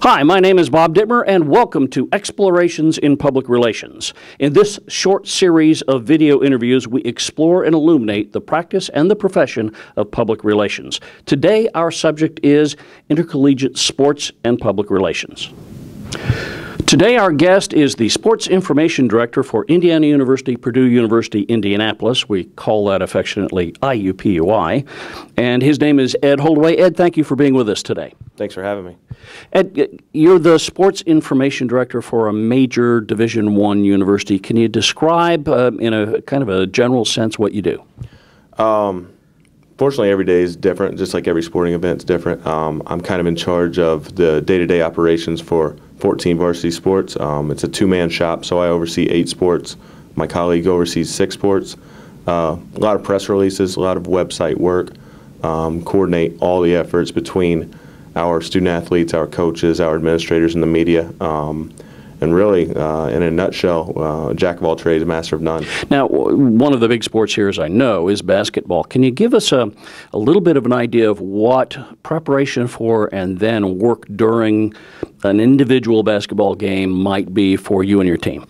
Hi, my name is Bob Dittmer, and welcome to Explorations in Public Relations. In this short series of video interviews, we explore and illuminate the practice and the profession of public relations. Today, our subject is intercollegiate sports and public relations. Today, our guest is the Sports Information Director for Indiana University, Purdue University, Indianapolis. We call that affectionately IUPUI. And his name is Ed Holdaway. Ed, thank you for being with us today. Thanks for having me. Ed, you're the Sports Information Director for a major Division I university. Can you describe, in a kind of a general sense, what you do? Fortunately, every day is different, just like every sporting event is different. I'm kind of in charge of the day-to-day operations for 14 varsity sports. It's a two-man shop, so I oversee 8 sports. My colleague oversees 6 sports. A lot of press releases, a lot of website work, coordinate all the efforts between our student athletes, our coaches, our administrators, and the media. And really, in a nutshell, jack of all trades, master of none. Now, one of the big sports here, as I know, is basketball. Can you give us a little bit of an idea of what preparation for and then work during an individual basketball game might be for you and your team?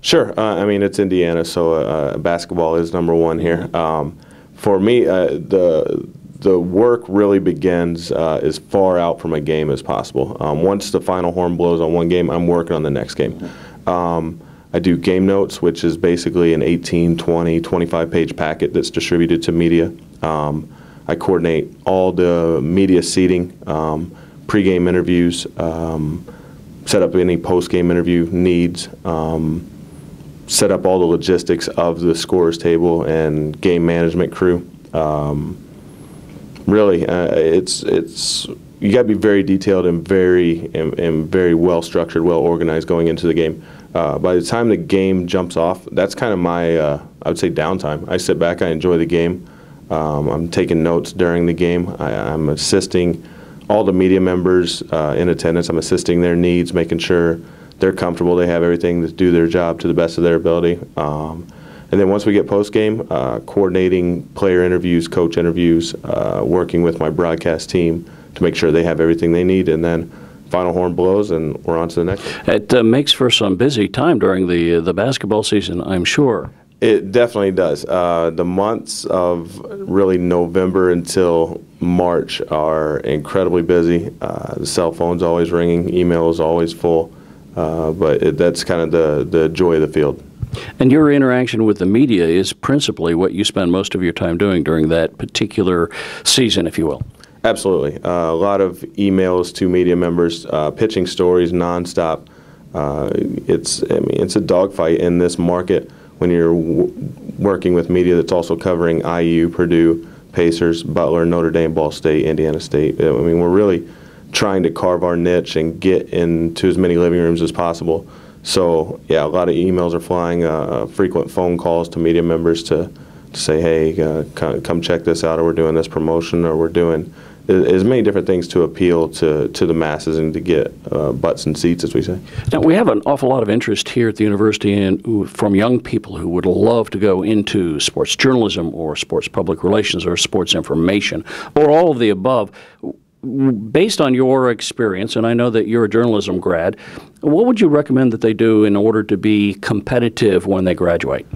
Sure. I mean, it's Indiana, so basketball is #1 here. For me, the work really begins as far out from a game as possible. Once the final horn blows on one game, I'm working on the next game. I do game notes, which is basically an 18, 20, 25-page packet that's distributed to media. I coordinate all the media seating, pregame interviews, set up any postgame interview needs, set up all the logistics of the scorers table and game management crew. Really, you got to be very detailed and very well structured, well organized going into the game. By the time the game jumps off, that's kind of my I would say downtime. I sit back, I enjoy the game. I'm taking notes during the game. I'm assisting all the media members in attendance. I'm assisting their needs, making sure they're comfortable, they have everything to do their job to the best of their ability. And then once we get post-game, coordinating player interviews, coach interviews, working with my broadcast team to make sure they have everything they need, and then final horn blows and we're on to the next one. It makes for some busy time during the basketball season, I'm sure. It definitely does. The months of really November until March are incredibly busy. The cell phone's always ringing, email is always full, but that's kind of the joy of the field. And your interaction with the media is principally what you spend most of your time doing during that particular season, if you will. Absolutely. A lot of emails to media members, pitching stories nonstop. It's a dogfight in this market when you're working with media that's also covering IU, Purdue, Pacers, Butler, Notre Dame, Ball State, Indiana State. I mean, we're really trying to carve our niche and get into as many living rooms as possible. So, yeah, a lot of emails are flying, frequent phone calls to media members to say, hey, come check this out, or we're doing this promotion, or we're doing as many different things to appeal to the masses and to get butts and seats, as we say. Now, we have an awful lot of interest here at the university from young people who would love to go into sports journalism or sports public relations or sports information or all of the above. Based on your experience, and I know that you're a journalism grad, what would you recommend that they do in order to be competitive when they graduate?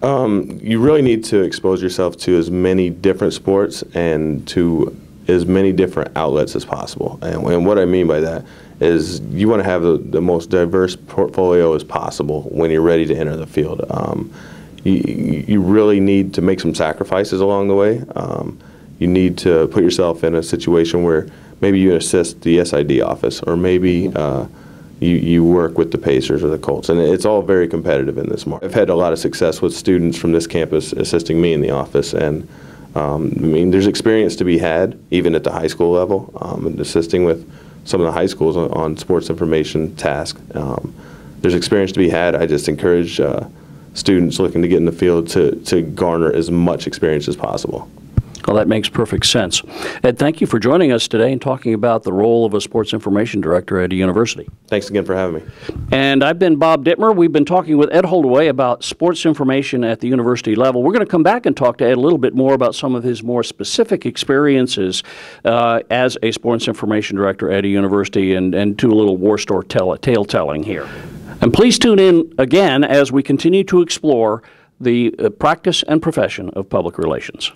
You really need to expose yourself to as many different sports and to as many different outlets as possible. And what I mean by that is you want to have the most diverse portfolio as possible when you're ready to enter the field. You really need to make some sacrifices along the way. You need to put yourself in a situation where maybe you assist the SID office, or maybe you work with the Pacers or the Colts, and it's all very competitive in this market. I've had a lot of success with students from this campus assisting me in the office, and I mean, there's experience to be had even at the high school level, and assisting with some of the high schools on sports information tasks. There's experience to be had. I just encourage students looking to get in the field to garner as much experience as possible. Well, that makes perfect sense. Ed, thank you for joining us today and talking about the role of a sports information director at a university. Thanks again for having me. And I've been Bob Dittmer. We've been talking with Ed Holdaway about sports information at the university level. We're going to come back and talk to Ed a little bit more about some of his more specific experiences as a sports information director at a university and do a little war store tale telling here. And please tune in again as we continue to explore the practice and profession of public relations.